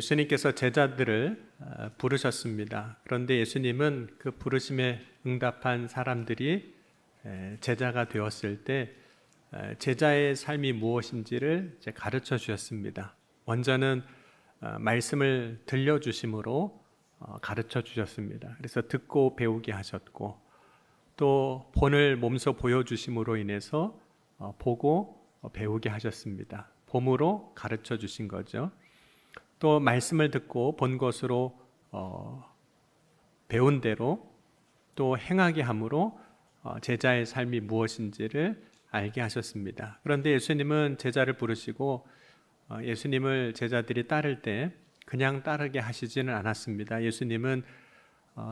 예수님께서 제자들을 부르셨습니다. 그런데 예수님은 그 부르심에 응답한 사람들이 제자가 되었을 때 제자의 삶이 무엇인지를 가르쳐 주셨습니다. 먼저는 말씀을 들려주심으로 가르쳐 주셨습니다. 그래서 듣고 배우게 하셨고, 또 본을 몸소 보여주심으로 인해서 보고 배우게 하셨습니다. 봄으로 가르쳐 주신 거죠. 또 말씀을 듣고 본 것으로 배운 대로 또 행하게 함으로 제자의 삶이 무엇인지를 알게 하셨습니다. 그런데 예수님은 제자를 부르시고 예수님을 제자들이 따를 때 그냥 따르게 하시지는 않았습니다. 예수님은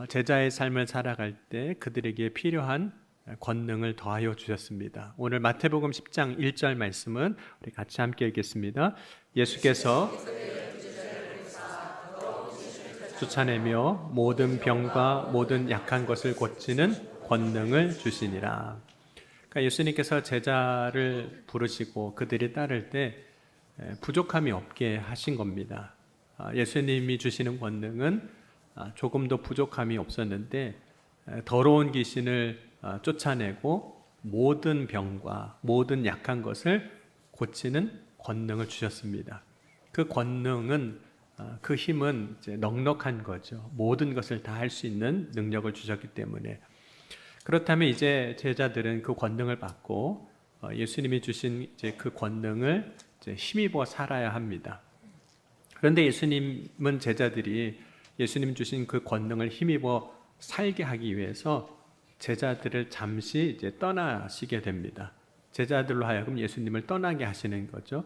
제자의 삶을 살아갈 때 그들에게 필요한 권능을 더하여 주셨습니다. 오늘 마태복음 10장 1절 말씀은 우리 같이 함께 읽겠습니다. 예수께서 쫓아내며 모든 병과 모든 약한 것을 고치는 권능을 주시니라. 그러니까 예수님께서 제자를 부르시고 그들이 따를 때 부족함이 없게 하신 겁니다. 예수님이 주시는 권능은 조금도 부족함이 없었는데 더러운 귀신을 쫓아내고 모든 병과 모든 약한 것을 고치는 권능을 주셨습니다. 그 권능은 그 힘은 이제 넉넉한 거죠. 모든 것을 다 할 수 있는 능력을 주셨기 때문에. 그렇다면 이제 제자들은 그 권능을 받고 예수님이 주신 이제 그 권능을 이제 힘입어 살아야 합니다. 그런데 예수님은 제자들이 예수님 주신 그 권능을 힘입어 살게 하기 위해서 제자들을 잠시 이제 떠나시게 됩니다. 제자들로 하여금 예수님을 떠나게 하시는 거죠.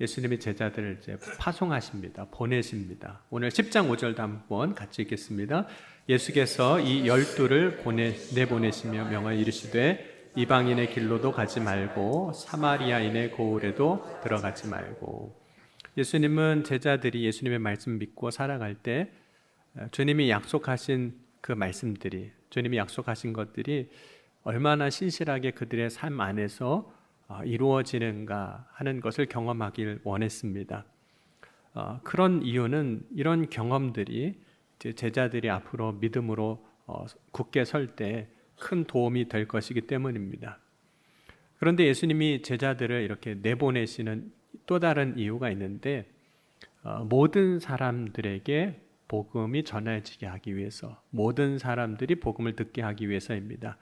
예수님이 제자들을 이제 파송하십니다. 보내십니다. 오늘 10장 5절도 한번 같이 읽겠습니다. 예수께서 이 12를 내보내시며 명하여 이르시되 이방인의 길로도 가지 말고 사마리아인의 고을에도 들어가지 말고. 예수님은 제자들이 예수님의 말씀 믿고 살아갈 때 주님이 약속하신 그 말씀들이, 주님이 약속하신 것들이 얼마나 신실하게 그들의 삶 안에서 이루어지는가 하는 것을 경험하길 원했습니다. 그런 이유는 이런 경험들이 제자들이 앞으로 믿음으로 굳게 설 때 큰 도움이 될 것이기 때문입니다. 그런데 예수님이 제자들을 이렇게 내보내시는 또 다른 이유가 있는데 모든 사람들에게 복음이 전해지게 하기 위해서, 모든 사람들이 복음을 듣게 하기 위해서입니다.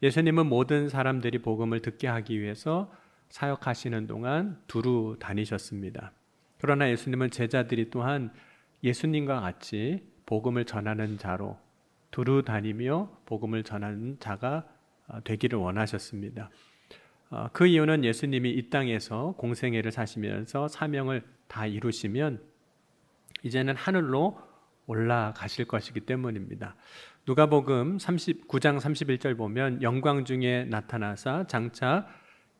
예수님은 모든 사람들이 복음을 듣게 하기 위해서 사역하시는 동안 두루 다니셨습니다. 그러나 예수님은 제자들이 또한 예수님과 같이 복음을 전하는 자로 두루 다니며 복음을 전하는 자가 되기를 원하셨습니다. 그 이유는 예수님이 이 땅에서 공생애를 사시면서 사명을 다 이루시면 이제는 하늘로 올라가실 것이기 때문입니다. 누가복음 9장 31절 보면 영광 중에 나타나사 장차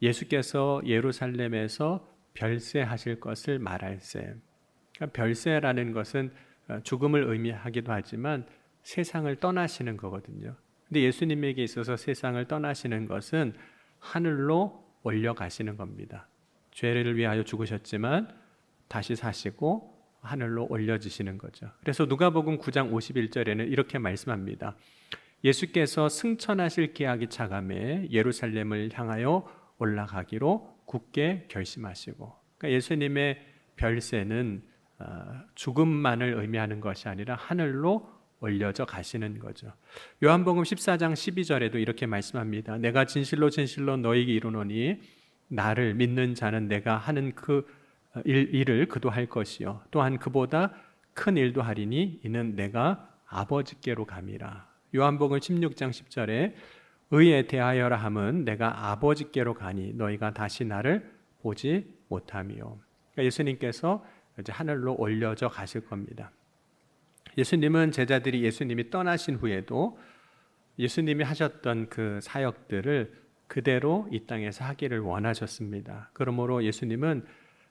예수께서 예루살렘에서 별세하실 것을 말할세. 그러니까 별세라는 것은 죽음을 의미하기도 하지만 세상을 떠나시는 거거든요. 근데 예수님에게 있어서 세상을 떠나시는 것은 하늘로 올려가시는 겁니다. 죄를 위하여 죽으셨지만 다시 사시고 하늘로 올려지시는 거죠. 그래서 누가복음 9장 51절에는 이렇게 말씀합니다. 예수께서 승천하실 기약이 차감해 예루살렘을 향하여 올라가기로 굳게 결심하시고. 그러니까 예수님의 별세는 죽음만을 의미하는 것이 아니라 하늘로 올려져 가시는 거죠. 요한복음 14장 12절에도 이렇게 말씀합니다. 내가 진실로 진실로 너희에게 이르노니 나를 믿는 자는 내가 하는 그 일을 그도 할 것이요 또한 그보다 큰 일도 하리니 이는 내가 아버지께로 감이라. 요한복음 16장 10절에 의에 대하여라 함은 내가 아버지께로 가니 너희가 다시 나를 보지 못하며. 그러니까 예수님께서 이제 하늘로 올려져 가실 겁니다. 예수님은 제자들이 예수님이 떠나신 후에도 예수님이 하셨던 그 사역들을 그대로 이 땅에서 하기를 원하셨습니다. 그러므로 예수님은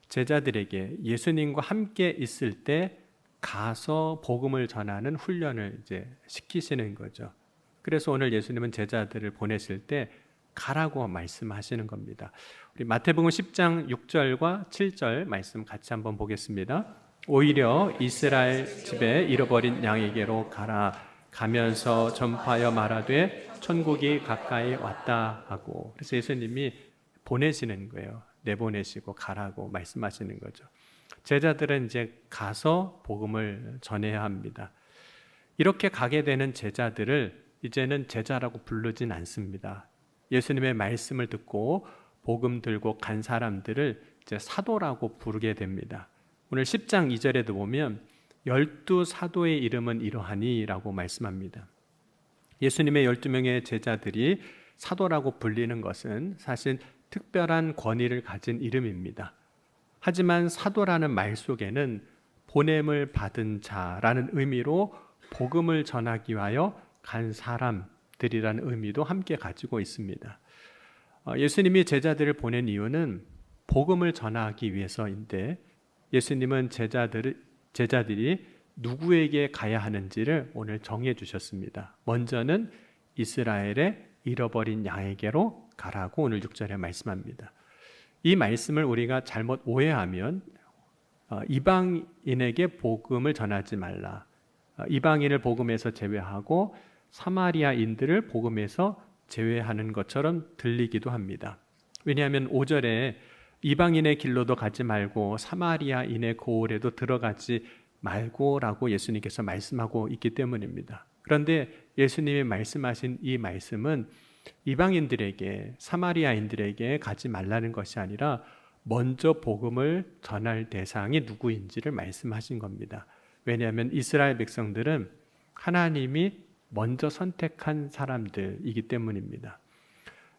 제자들에게 예수님과 함께 있을 때 가서 복음을 전하는 훈련을 이제 시키시는 거죠. 그래서 오늘 예수님은 제자들을 보내실 때 가라고 말씀하시는 겁니다. 우리 마태복음 10장 6절과 7절 말씀 같이 한번 보겠습니다. 오히려 이스라엘 집에 잃어버린 양에게로 가라. 가면서 전파하여 말하되 천국이 가까이 왔다 하고. 그래서 예수님이 보내시는 거예요. 내보내시고 가라고 말씀하시는 거죠. 제자들은 이제 가서 복음을 전해야 합니다. 이렇게 가게 되는 제자들을 이제는 제자라고 부르진 않습니다. 예수님의 말씀을 듣고 복음 들고 간 사람들을 이제 사도라고 부르게 됩니다. 오늘 10장 2절에도 보면 12사도의 이름은 이러하니 라고 말씀합니다. 예수님의 12명의 제자들이 사도라고 불리는 것은 사실 특별한 권위를 가진 이름입니다. 하지만 사도라는 말 속에는 보냄을 받은 자라는 의미로 복음을 전하기 위하여 간 사람들이라는 의미도 함께 가지고 있습니다. 예수님이 제자들을 보낸 이유는 복음을 전하기 위해서인데 예수님은 제자들이 누구에게 가야 하는지를 오늘 정해 주셨습니다. 먼저는 이스라엘의 잃어버린 양에게로 가라고 오늘 6절에 말씀합니다. 이 말씀을 우리가 잘못 오해하면 이방인에게 복음을 전하지 말라. 이방인을 복음에서 제외하고 사마리아인들을 복음에서 제외하는 것처럼 들리기도 합니다. 왜냐하면 5절에 이방인의 길로도 가지 말고 사마리아인의 고을에도 들어가지 말고라고 예수님께서 말씀하고 있기 때문입니다. 그런데 예수님이 말씀하신 이 말씀은 이방인들에게 사마리아인들에게 가지 말라는 것이 아니라 먼저 복음을 전할 대상이 누구인지를 말씀하신 겁니다. 왜냐하면 이스라엘 백성들은 하나님이 먼저 선택한 사람들이기 때문입니다.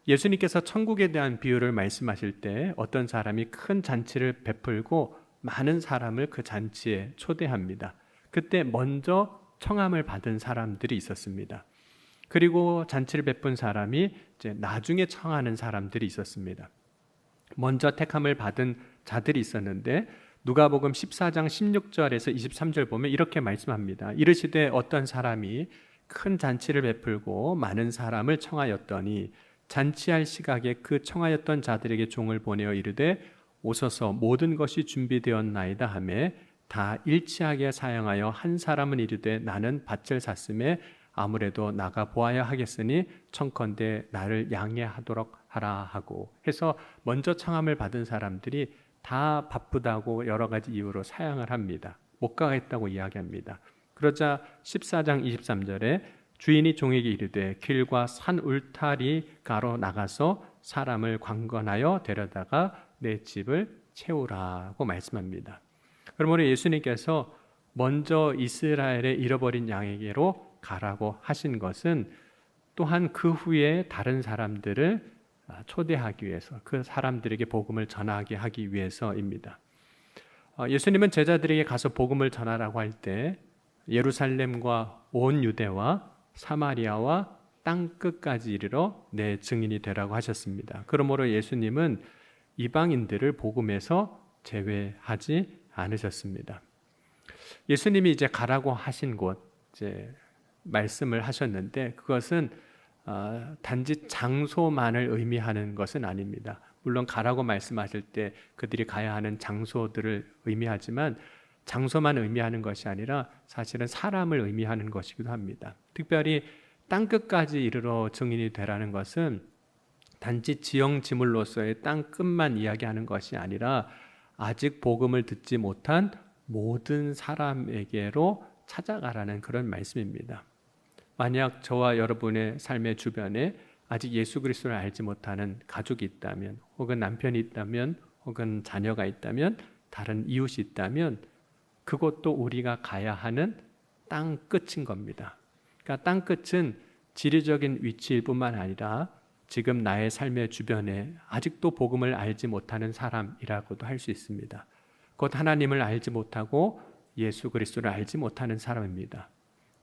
예수님께서 천국에 대한 비유를 말씀하실 때 어떤 사람이 큰 잔치를 베풀고 많은 사람을 그 잔치에 초대합니다. 그때 먼저 청함을 받은 사람들이 있었습니다. 그리고 잔치를 베푼 사람이 이제 나중에 청하는 사람들이 있었습니다. 먼저 택함을 받은 자들이 있었는데 누가복음 14장 16절에서 23절 보면 이렇게 말씀합니다. 이르시되 어떤 사람이 큰 잔치를 베풀고 많은 사람을 청하였더니 잔치할 시각에 그 청하였던 자들에게 종을 보내어 이르되 오소서 모든 것이 준비되었나이다 하매 다 일치하게 사양하여 한 사람은 이르되 나는 밭을 샀음에 아무래도 나가 보아야 하겠으니 청컨대 나를 양해하도록 하라 하고 해서 먼저 청함을 받은 사람들이 다 바쁘다고 여러 가지 이유로 사양을 합니다. 못 가겠다고 이야기합니다. 그러자 14장 23절에 주인이 종에게 이르되 길과 산 울타리 가로 나가서 사람을 관건하여 데려다가 내 집을 채우라고 말씀합니다. 그러므로 예수님께서 먼저 이스라엘의 잃어버린 양에게로 가라고 하신 것은 또한 그 후에 다른 사람들을 초대하기 위해서 그 사람들에게 복음을 전하게 하기 위해서입니다. 예수님은 제자들에게 가서 복음을 전하라고 할 때 예루살렘과 온 유대와 사마리아와 땅 끝까지 이르러 내 증인이 되라고 하셨습니다. 그러므로 예수님은 이방인들을 복음에서 제외하지 않으셨습니다. 예수님이 이제 가라고 하신 곳 이제 말씀을 하셨는데 그것은 단지 장소만을 의미하는 것은 아닙니다. 물론 가라고 말씀하실 때 그들이 가야 하는 장소들을 의미하지만 장소만 의미하는 것이 아니라 사실은 사람을 의미하는 것이기도 합니다. 특별히 땅끝까지 이르러 증인이 되라는 것은 단지 지형지물로서의 땅끝만 이야기하는 것이 아니라 아직 복음을 듣지 못한 모든 사람에게로 찾아가라는 그런 말씀입니다. 만약 저와 여러분의 삶의 주변에 아직 예수 그리스도를 알지 못하는 가족이 있다면 혹은 남편이 있다면 혹은 자녀가 있다면 다른 이웃이 있다면 그것도 우리가 가야 하는 땅 끝인 겁니다. 그러니까 땅 끝은 지리적인 위치일 뿐만 아니라 지금 나의 삶의 주변에 아직도 복음을 알지 못하는 사람이라고도 할 수 있습니다. 곧 하나님을 알지 못하고 예수 그리스도를 알지 못하는 사람입니다.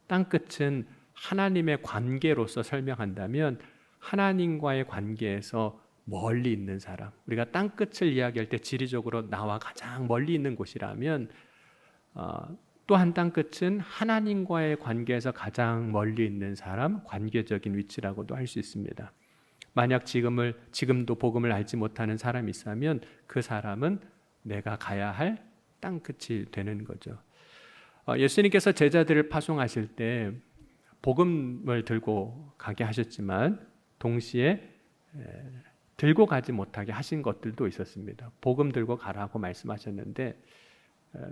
땅 끝은 하나님의 관계로서 설명한다면 하나님과의 관계에서 멀리 있는 사람, 우리가 땅 끝을 이야기할 때 지리적으로 나와 가장 멀리 있는 곳이라면 또한 땅 끝은 하나님과의 관계에서 가장 멀리 있는 사람, 관계적인 위치라고도 할 수 있습니다. 만약 지금도 복음을 알지 못하는 사람이 있다면 그 사람은 내가 가야 할 땅끝이 되는 거죠. 예수님께서 제자들을 파송하실 때 복음을 들고 가게 하셨지만 동시에 들고 가지 못하게 하신 것들도 있었습니다. 복음 들고 가라고 말씀하셨는데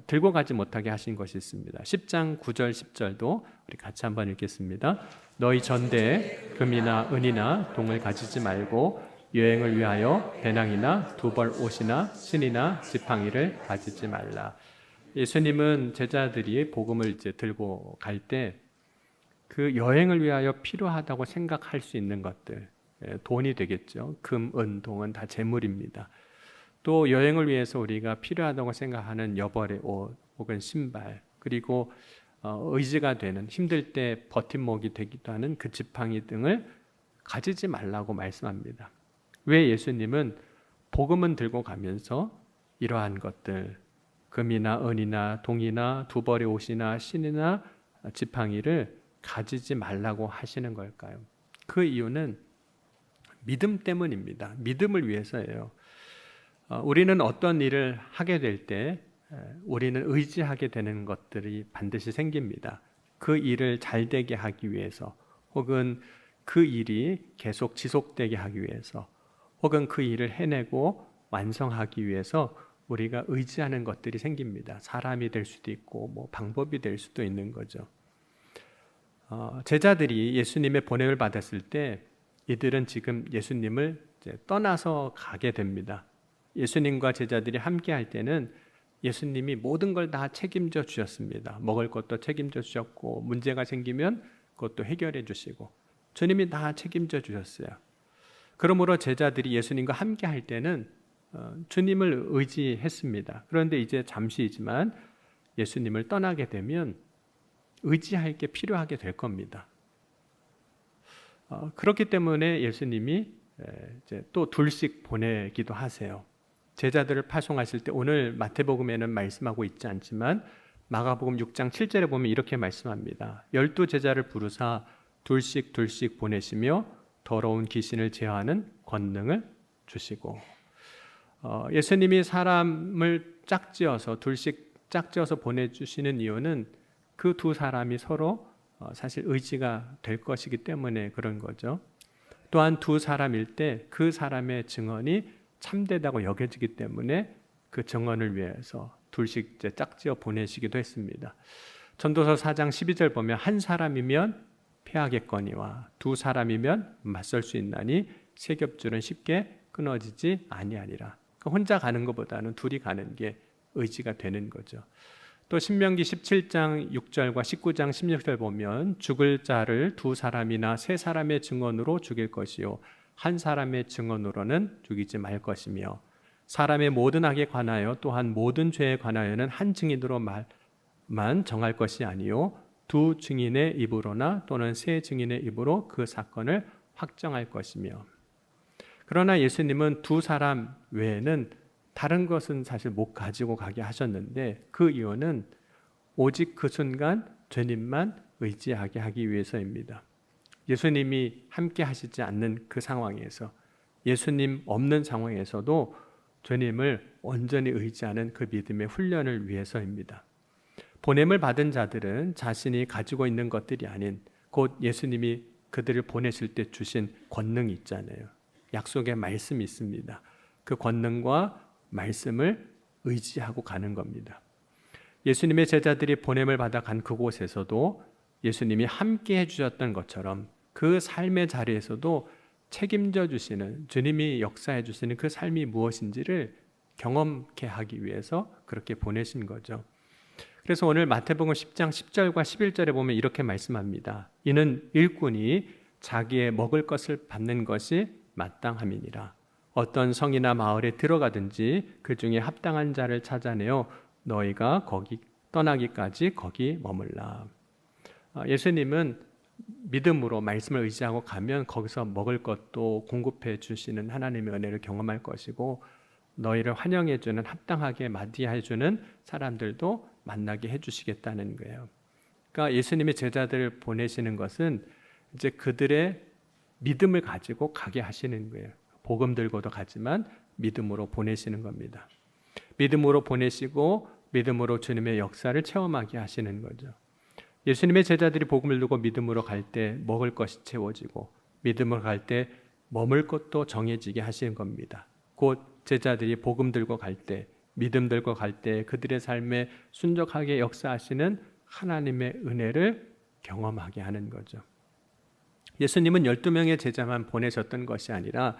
들고 가지 못하게 하신 것이 있습니다. 10장 9절 10절도 우리 같이 한번 읽겠습니다. 너희 전대에 금이나 은이나 동을 가지지 말고 여행을 위하여 배낭이나 두벌 옷이나 신이나 지팡이를 가지지 말라. 예수님은 제자들이 복음을 이제 들고 갈 때 그 여행을 위하여 필요하다고 생각할 수 있는 것들, 돈이 되겠죠. 금, 은, 동은 다 재물입니다. 또 여행을 위해서 우리가 필요하다고 생각하는 여벌의 옷 혹은 신발, 그리고 의지가 되는, 힘들 때 버팀목이 되기도 하는 그 지팡이 등을 가지지 말라고 말씀합니다. 왜 예수님은 복음은 들고 가면서 이러한 것들, 금이나 은이나 동이나 두벌의 옷이나 신이나 지팡이를 가지지 말라고 하시는 걸까요? 그 이유는 믿음 때문입니다. 믿음을 위해서예요. 우리는 어떤 일을 하게 될 때 우리는 의지하게 되는 것들이 반드시 생깁니다. 그 일을 잘 되게 하기 위해서, 혹은 그 일이 계속 지속되게 하기 위해서, 혹은 그 일을 해내고 완성하기 위해서 우리가 의지하는 것들이 생깁니다. 사람이 될 수도 있고 뭐 방법이 될 수도 있는 거죠. 제자들이 예수님의 보냄을 받았을 때 이들은 지금 예수님을 이제 떠나서 가게 됩니다. 예수님과 제자들이 함께 할 때는 예수님이 모든 걸 다 책임져 주셨습니다. 먹을 것도 책임져 주셨고, 문제가 생기면 그것도 해결해 주시고, 주님이 다 책임져 주셨어요. 그러므로 제자들이 예수님과 함께 할 때는 주님을 의지했습니다. 그런데 이제 잠시이지만 예수님을 떠나게 되면 의지할 게 필요하게 될 겁니다. 그렇기 때문에 예수님이 이제 또 둘씩 보내기도 하세요. 제자들을 파송하실 때, 오늘 마태복음에는 말씀하고 있지 않지만 마가복음 6장 7절에 보면 이렇게 말씀합니다. 12 제자를 부르사 둘씩 보내시며 더러운 귀신을 제어하는 권능을 주시고, 예수님이 사람을 짝지어서 둘씩 짝지어서 보내주시는 이유는 그 두 사람이 서로 사실 의지가 될 것이기 때문에 그런 거죠. 또한 두 사람일 때 그 사람의 증언이 참되다고 여겨지기 때문에 그 증언을 위해서 둘씩 짝지어 보내시기도 했습니다. 전도서 4장 12절 보면 한 사람이면 패하겠거니와 두 사람이면 맞설 수 있나니 세 겹줄은 쉽게 끊어지지 아니하니라. 그러니까 혼자 가는 것보다는 둘이 가는 게 의지가 되는 거죠. 또 신명기 17장 6절과 19장 16절 보면 죽을 자를 두 사람이나 세 사람의 증언으로 죽일 것이요 한 사람의 증언으로는 죽이지 말 것이며, 사람의 모든 악에 관하여 또한 모든 죄에 관하여는 한 증인으로만 정할 것이 아니요 두 증인의 입으로나 또는 세 증인의 입으로 그 사건을 확정할 것이며. 그러나 예수님은 두 사람 외에는 다른 것은 사실 못 가지고 가게 하셨는데, 그 이유는 오직 그 순간 주님만 의지하게 하기 위해서입니다. 예수님이 함께 하시지 않는 그 상황에서, 예수님 없는 상황에서도 주님을 온전히 의지하는 그 믿음의 훈련을 위해서입니다. 보냄을 받은 자들은 자신이 가지고 있는 것들이 아닌 곧 예수님이 그들을 보내실 때 주신 권능이 있잖아요. 약속의 말씀이 있습니다. 그 권능과 말씀을 의지하고 가는 겁니다. 예수님의 제자들이 보냄을 받아 간 그곳에서도 예수님이 함께 해주셨던 것처럼 그 삶의 자리에서도 책임져 주시는, 주님이 역사해 주시는 그 삶이 무엇인지를 경험케 하기 위해서 그렇게 보내신 거죠. 그래서 오늘 마태복음 10장 10절과 11절에 보면 이렇게 말씀합니다. 이는 일꾼이 자기의 먹을 것을 받는 것이 마땅함이니라. 어떤 성이나 마을에 들어가든지 그 중에 합당한 자를 찾아내어 너희가 거기 떠나기까지 거기 머물라. 예수님은 믿음으로 말씀을 의지하고 가면 거기서 먹을 것도 공급해 주시는 하나님의 은혜를 경험할 것이고, 너희를 환영해 주는, 합당하게 맞이해 주는 사람들도 만나게 해 주시겠다는 거예요. 그러니까 예수님이 제자들을 보내시는 것은 이제 그들의 믿음을 가지고 가게 하시는 거예요. 복음 들고도 가지만 믿음으로 보내시는 겁니다. 믿음으로 보내시고 믿음으로 주님의 역사를 체험하게 하시는 거죠. 예수님의 제자들이 복음을 두고 믿음으로 갈 때 먹을 것이 채워지고 믿음으로 갈 때 머물 것도 정해지게 하시는 겁니다. 곧 제자들이 복음 들고 갈 때, 믿음 들고 갈 때 그들의 삶에 순적하게 역사하시는 하나님의 은혜를 경험하게 하는 거죠. 예수님은 12명의 제자만 보내셨던 것이 아니라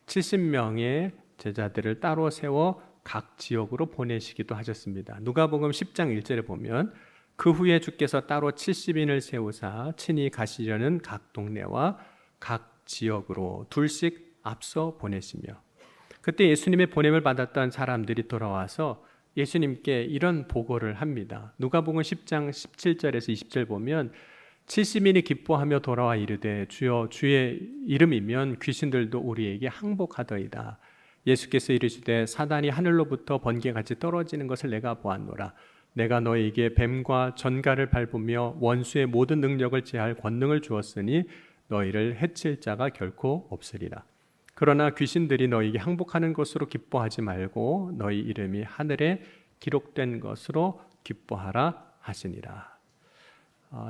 70명의 제자들을 따로 세워 각 지역으로 보내시기도 하셨습니다. 누가복음 10장 1절에 보면 그 후에 주께서 따로 70인을 세우사 친히 가시려는 각 동네와 각 지역으로 둘씩 앞서 보내시며, 그때 예수님의 보냄을 받았던 사람들이 돌아와서 예수님께 이런 보고를 합니다. 누가복음 10장 17절에서 20절 보면 70인이 기뻐하며 돌아와 이르되 주여 주의 이름이면 귀신들도 우리에게 항복하더이다. 예수께서 이르시되 사단이 하늘로부터 번개같이 떨어지는 것을 내가 보았노라. 내가 너에게 뱀과 전갈을 밟으며 원수의 모든 능력을 제할 권능을 주었으니 너희를 해칠 자가 결코 없으리라. 그러나 귀신들이 너희에게 항복하는 것으로 기뻐하지 말고 너희 이름이 하늘에 기록된 것으로 기뻐하라 하시니라.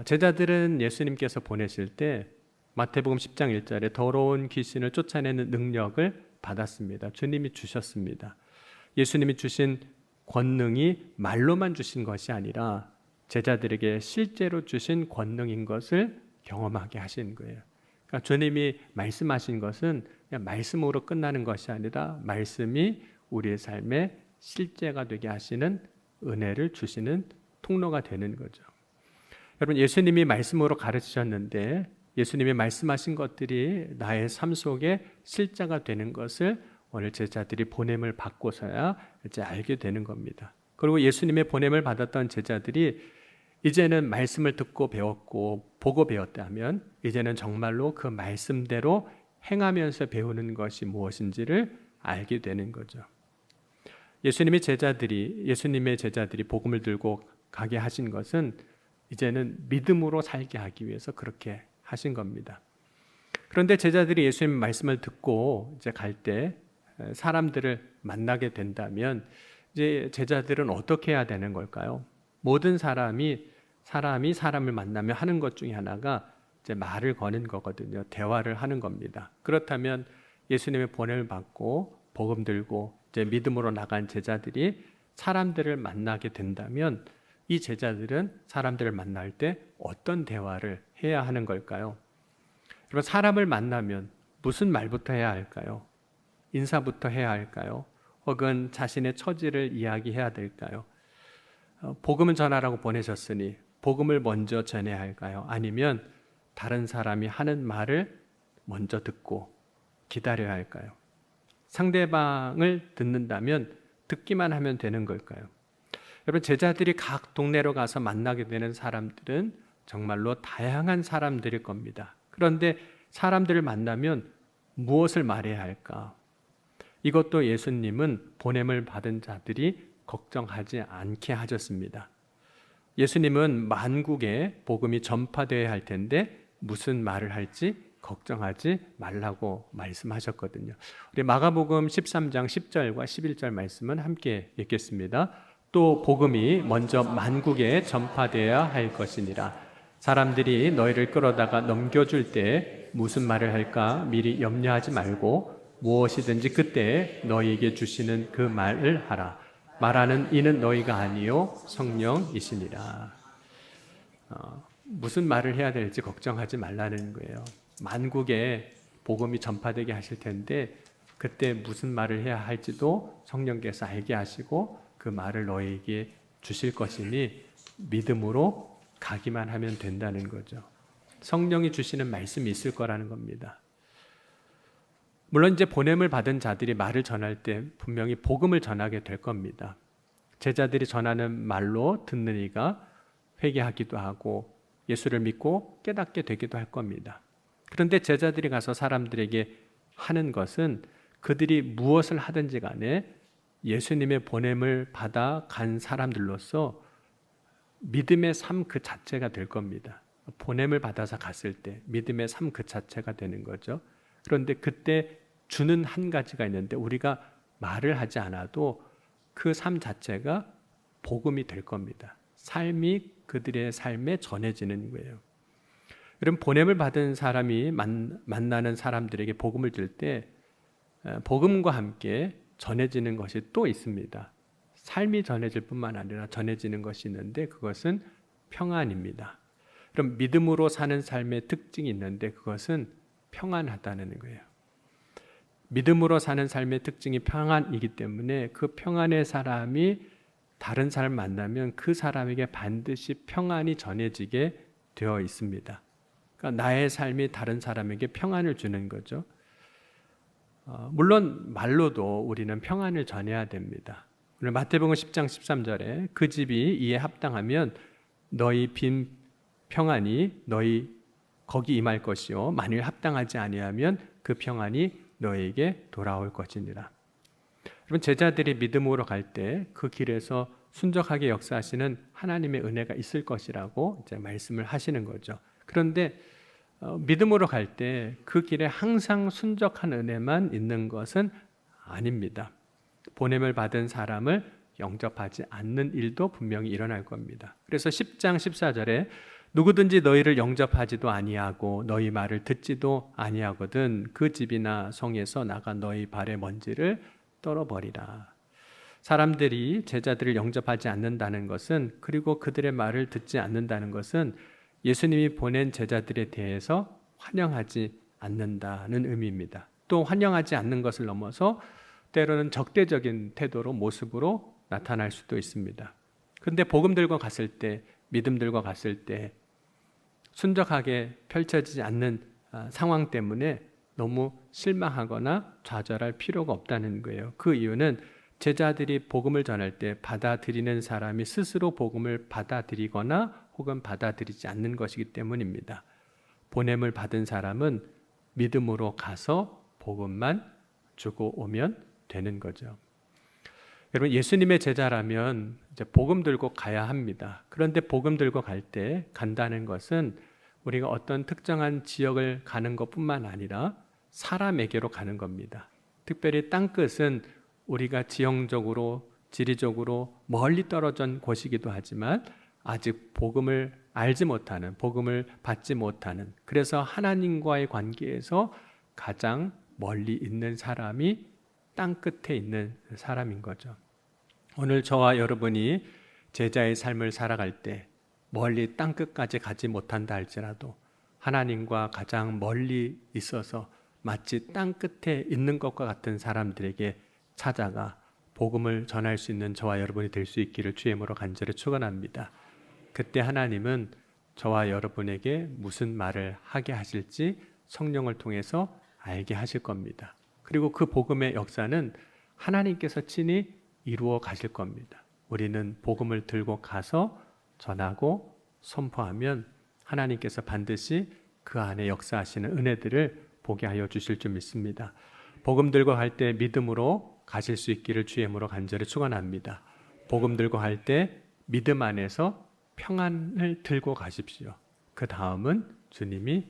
제자들은 예수님께서 보내실 때 마태복음 10장 1절에 더러운 귀신을 쫓아내는 능력을 받았습니다. 주님이 주셨습니다. 예수님이 주신 권능이 말로만 주신 것이 아니라 제자들에게 실제로 주신 권능인 것을 경험하게 하신 거예요. 그러니까 주님이 말씀하신 것은 그냥 말씀으로 끝나는 것이 아니라 말씀이 우리의 삶에 실제가 되게 하시는 은혜를 주시는 통로가 되는 거죠. 여러분, 예수님이 말씀으로 가르치셨는데 예수님이 말씀하신 것들이 나의 삶 속에 실제가 되는 것을 오늘 제자들이 보냄을 받고서야 이제 알게 되는 겁니다. 그리고 예수님의 보냄을 받았던 제자들이 이제는 말씀을 듣고 배웠고 보고 배웠다면 이제는 정말로 그 말씀대로 행하면서 배우는 것이 무엇인지를 알게 되는 거죠. 예수님의 제자들이 복음을 들고 가게 하신 것은 이제는 믿음으로 살게 하기 위해서 그렇게 하신 겁니다. 그런데 제자들이 예수님 말씀을 듣고 이제 갈 때 사람들을 만나게 된다면 이제 제자들은 어떻게 해야 되는 걸까요? 모든 사람이 사람을 만나면 하는 것 중에 하나가 이제 말을 거는 거거든요. 대화를 하는 겁니다. 그렇다면 예수님의 보냄을 받고 복음 들고 이제 믿음으로 나간 제자들이 사람들을 만나게 된다면 이 제자들은 사람들을 만날 때 어떤 대화를 해야 하는 걸까요? 여러분, 사람을 만나면 무슨 말부터 해야 할까요? 인사부터 해야 할까요? 혹은 자신의 처지를 이야기해야 될까요? 복음을 전하라고 보내셨으니 복음을 먼저 전해야 할까요? 아니면 다른 사람이 하는 말을 먼저 듣고 기다려야 할까요? 상대방을 듣는다면 듣기만 하면 되는 걸까요? 여러분, 제자들이 각 동네로 가서 만나게 되는 사람들은 정말로 다양한 사람들일 겁니다. 그런데 사람들을 만나면 무엇을 말해야 할까? 이것도 예수님은 보냄을 받은 자들이 걱정하지 않게 하셨습니다. 예수님은 만국에 복음이 전파되어야 할 텐데 무슨 말을 할지 걱정하지 말라고 말씀하셨거든요. 우리 마가복음 13장 10절과 11절 말씀은 함께 읽겠습니다. 또 복음이 먼저 만국에 전파되어야 할 것이니라. 사람들이 너희를 끌어다가 넘겨줄 때 무슨 말을 할까 미리 염려하지 말고 무엇이든지 그때 너희에게 주시는 그 말을 하라. 말하는 이는 너희가 아니요 성령이시니라. 무슨 말을 해야 될지 걱정하지 말라는 거예요. 만국에 복음이 전파되게 하실 텐데 그때 무슨 말을 해야 할지도 성령께서 알게 하시고 그 말을 너희에게 주실 것이니 믿음으로 가기만 하면 된다는 거죠. 성령이 주시는 말씀이 있을 거라는 겁니다. 물론 이제 보냄을 받은 자들이 말을 전할 때 분명히 복음을 전하게 될 겁니다. 제자들이 전하는 말로 듣는 이가 회개하기도 하고 예수를 믿고 깨닫게 되기도 할 겁니다. 그런데 제자들이 가서 사람들에게 하는 것은 그들이 무엇을 하든지 간에 예수님의 보냄을 받아 간 사람들로서 믿음의 삶 그 자체가 될 겁니다. 보냄을 받아서 갔을 때 믿음의 삶 그 자체가 되는 거죠. 그런데 그때 주는 한 가지가 있는데 우리가 말을 하지 않아도 그 삶 자체가 복음이 될 겁니다. 삶이 그들의 삶에 전해지는 거예요. 여러분, 보냄을 받은 사람이 만나는 사람들에게 복음을 줄 때 복음과 함께 전해지는 것이 또 있습니다. 삶이 전해질 뿐만 아니라 전해지는 것이 있는데 그것은 평안입니다. 그럼 믿음으로 사는 삶의 특징이 있는데 그것은 평안하다는 거예요. 믿음으로 사는 삶의 특징이 평안이기 때문에 그 평안의 사람이 다른 사람을 만나면 그 사람에게 반드시 평안이 전해지게 되어 있습니다. 그러니까 나의 삶이 다른 사람에게 평안을 주는 거죠. 물론 말로도 우리는 평안을 전해야 됩니다. 오늘 마태복음 10장 13절에 그 집이 이에 합당하면 너희 빈 평안이 너희 거기 임할 것이요 만일 합당하지 아니하면 그 평안이 너에게 돌아올 것이니라. 여러분, 제자들이 믿음으로 갈 때 그 길에서 순적하게 역사하시는 하나님의 은혜가 있을 것이라고 이제 말씀을 하시는 거죠. 그런데 믿음으로 갈 때 그 길에 항상 순적한 은혜만 있는 것은 아닙니다. 보냄을 받은 사람을 영접하지 않는 일도 분명히 일어날 겁니다. 그래서 10장 14절에 누구든지 너희를 영접하지도 아니하고 너희 말을 듣지도 아니하거든 그 집이나 성에서 나가 너희 발의 먼지를 떨어버리라. 사람들이 제자들을 영접하지 않는다는 것은, 그리고 그들의 말을 듣지 않는다는 것은 예수님이 보낸 제자들에 대해서 환영하지 않는다는 의미입니다. 또 환영하지 않는 것을 넘어서 때로는 적대적인 태도로 모습으로 나타날 수도 있습니다. 그런데 복음 들고 갔을 때, 믿음 들고 갔을 때 순적하게 펼쳐지지 않는 상황 때문에 너무 실망하거나 좌절할 필요가 없다는 거예요. 그 이유는 제자들이 복음을 전할 때 받아들이는 사람이 스스로 복음을 받아들이거나 혹은 받아들이지 않는 것이기 때문입니다. 보냄을 받은 사람은 믿음으로 가서 복음만 주고 오면 되는 거죠. 여러분, 예수님의 제자라면 이제 복음 들고 가야 합니다. 그런데 복음 들고 갈 때 간다는 것은 우리가 어떤 특정한 지역을 가는 것뿐만 아니라 사람에게로 가는 겁니다. 특별히 땅끝은 우리가 지형적으로, 지리적으로 멀리 떨어진 곳이기도 하지만 아직 복음을 알지 못하는, 복음을 받지 못하는, 그래서 하나님과의 관계에서 가장 멀리 있는 사람이 땅끝에 있는 사람인 거죠. 오늘 저와 여러분이 제자의 삶을 살아갈 때 멀리 땅끝까지 가지 못한다 할지라도 하나님과 가장 멀리 있어서 마치 땅끝에 있는 것과 같은 사람들에게 찾아가 복음을 전할 수 있는 저와 여러분이 될 수 있기를 주의 이름으로 간절히 축원합니다. 그때 하나님은 저와 여러분에게 무슨 말을 하게 하실지 성령을 통해서 알게 하실 겁니다. 그리고 그 복음의 역사는 하나님께서 친히 이루어 가실 겁니다. 우리는 복음을 들고 가서 전하고 선포하면 하나님께서 반드시 그 안에 역사하시는 은혜들을 보게 하여 주실 줄 믿습니다. 복음 들고 갈 때 믿음으로 가실 수 있기를 주의 이름으로 간절히 축원합니다. 복음 들고 갈 때 믿음 안에서 평안을 들고 가십시오. 그 다음은 주님이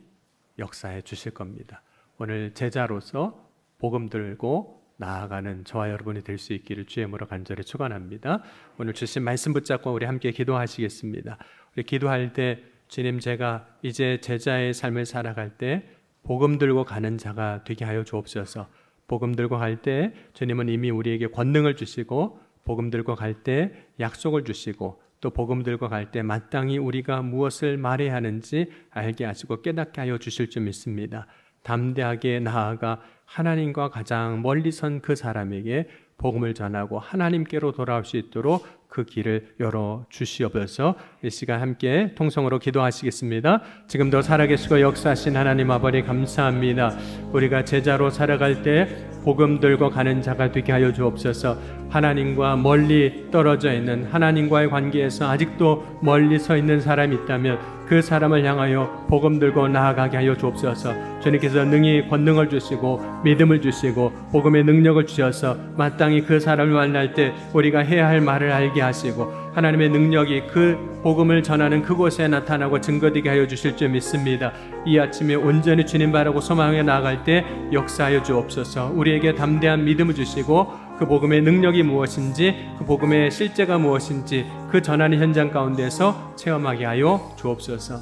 역사해 주실 겁니다. 오늘 제자로서 복음 들고 나아가는 저와 여러분이 될 수 있기를 주의 이름으로 간절히 축원합니다. 오늘 주신 말씀 붙잡고 우리 함께 기도하시겠습니다. 우리 기도할 때 주님, 제가 이제 제자의 삶을 살아갈 때 복음 들고 가는 자가 되게 하여 주옵소서. 복음 들고 갈 때 주님은 이미 우리에게 권능을 주시고 복음 들고 갈 때 약속을 주시고 또 복음 들고 갈 때 마땅히 우리가 무엇을 말해야 하는지 알게 하시고 깨닫게 하여 주실 줄 믿습니다. 담대하게 나아가 하나님과 가장 멀리 선 그 사람에게 복음을 전하고 하나님께로 돌아올 수 있도록 그 길을 열어 주시옵소서. 이 시간 함께 통성으로 기도하시겠습니다. 지금도 살아계시고 역사하신 하나님 아버지 감사합니다. 우리가 제자로 살아갈 때 복음 들고 가는 자가 되게 하여 주옵소서. 하나님과 멀리 떨어져 있는, 하나님과의 관계에서 아직도 멀리 서 있는 사람이 있다면 그 사람을 향하여 복음 들고 나아가게 하여 주옵소서. 주님께서 능히 권능을 주시고 믿음을 주시고 복음의 능력을 주셔서 마땅히 그 사람을 만날 때 우리가 해야 할 말을 알게 하시고 하나님의 능력이 그 복음을 전하는 그곳에 나타나고 증거되게 하여 주실 줄 믿습니다. 이 아침에 온전히 주님 바라고 소망에 나아갈 때 역사하여 주옵소서. 우리에게 담대한 믿음을 주시고 그 복음의 능력이 무엇인지, 그 복음의 실제가 무엇인지 그 전하는 현장 가운데서 체험하게 하여 주옵소서.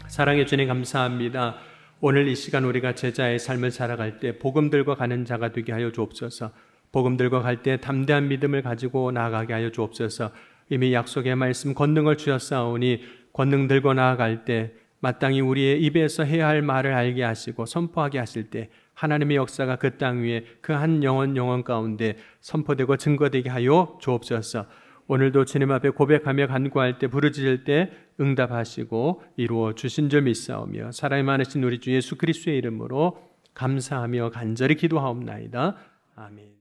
사랑해 주님 감사합니다. 오늘 이 시간 우리가 제자의 삶을 살아갈 때 복음 들고 가는 자가 되게 하여 주옵소서. 복음 들고 갈 때 담대한 믿음을 가지고 나아가게 하여 주옵소서. 이미 약속의 말씀 권능을 주셨사오니 권능 들고 나아갈 때 마땅히 우리의 입에서 해야 할 말을 알게 하시고 선포하게 하실 때 하나님의 역사가 그 땅 위에 그 한 영혼 가운데 선포되고 증거되게 하여 주옵소서. 오늘도 주님 앞에 고백하며 간구할 때 부르짖을 때 응답하시고 이루어 주신 줄 믿사오며 사랑이 많으신 우리 주 예수 그리스도의 이름으로 감사하며 간절히 기도하옵나이다. 아멘.